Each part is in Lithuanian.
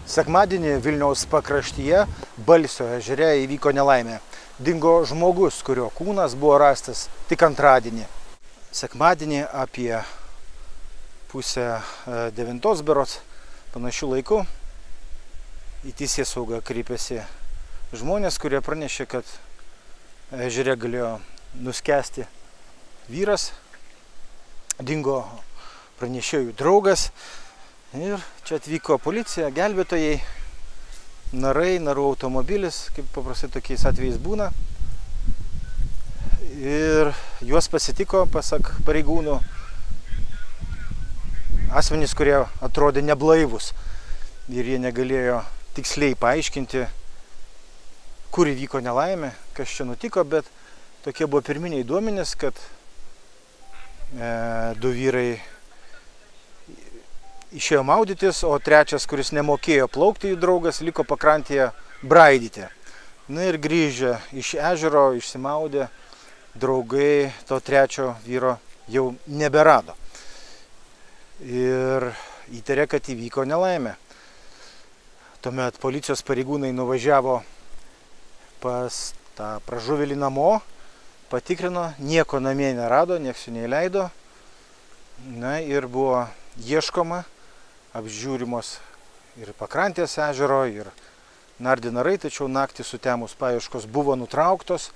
Sekmadienį Vilniaus pakraštyje Balsio ežere įvyko nelaimė. Dingo žmogus, kurio kūnas buvo rastas tik antradienį. Sekmadienį apie 8:30 berods panašių laikų į teisėsaugą kreipėsi žmonės, kurie pranešė, kad ežere galėjo nuskesti vyras. Dingo pranešėjų draugas. Ir čia atvyko policija, gelbėtojai, narų automobilis, kaip paprastai tokiais atvejais būna. Ir juos pasitiko, pasak pareigūnų, asmenys, kurie atrodė neblaivus. Ir jie negalėjo tiksliai paaiškinti, kur įvyko nelaimė, kas čia nutiko, bet tokie buvo pirminiai duomenys, kad du vyrai išėjo maudytis, o trečias, kuris nemokėjo plaukti, jų draugas, liko pakrantėje braidyti. Na ir grįžę iš ežero, išsimaudė, draugai to trečio vyro jau neberado. Ir įtarė, kad įvyko nelaimė. Tuomet policijos pareigūnai nuvažiavo pas tą pražuvėlį namo, patikrino, nieko namie nerado, nieks jų neįleido. Na ir buvo ieškoma, apžiūrimos ir pakrantės ežero, ir nardi narai, tačiau naktį sutemus paieškos buvo nutrauktos.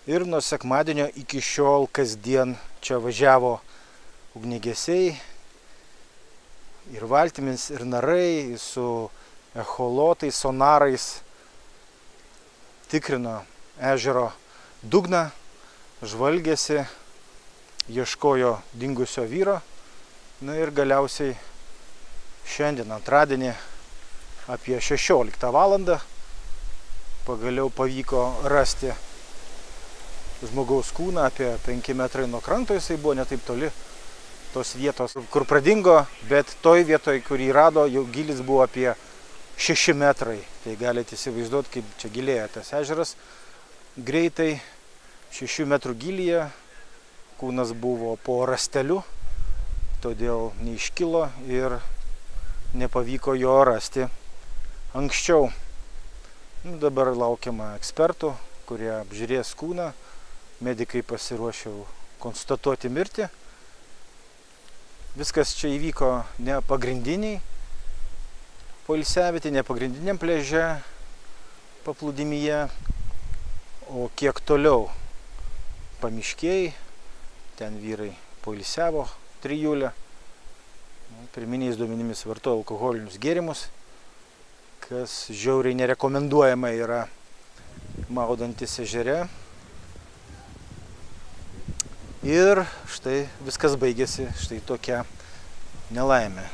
Ir nuo sekmadienio iki šiol kasdien čia važiavo ugniagesiai ir valtimis, ir narai su echolotais, sonarais. Tikrino ežero dugną, žvalgėsi, ieškojo dingusio vyro. Na ir galiausiai šiandien antradienį apie 16 valandą pagaliau pavyko rasti žmogaus kūną apie 5 metrai nuo kranto. Jisai buvo netaip toli tos vietos, kur pradingo, bet toj vietoj, kur jį rado, jau gilis buvo apie 6 metrai. Tai galite įsivaizduoti, kaip čia gilėja tas ežeras. Greitai 6 metrų gilyje kūnas buvo po rasteliu, todėl neiškilo ir nepavyko jo rasti anksčiau. Dabar laukiama ekspertų, kurie apžiūrės kūną. Medikai pasiruošė konstatuoti mirtį. Viskas čia įvyko ne pagrindiniai poilsiavietėje, ne pagrindiniam pliaže paplūdimyje, o kiek toliau pamiškėj. Ten vyrai poilsiavo trijulę. Pirminiais duomenimis vartojo alkoholinius gėrimus, kas žiauriai nerekomenduojama yra maudantis ežere. Ir štai viskas baigėsi, štai tokia nelaimė.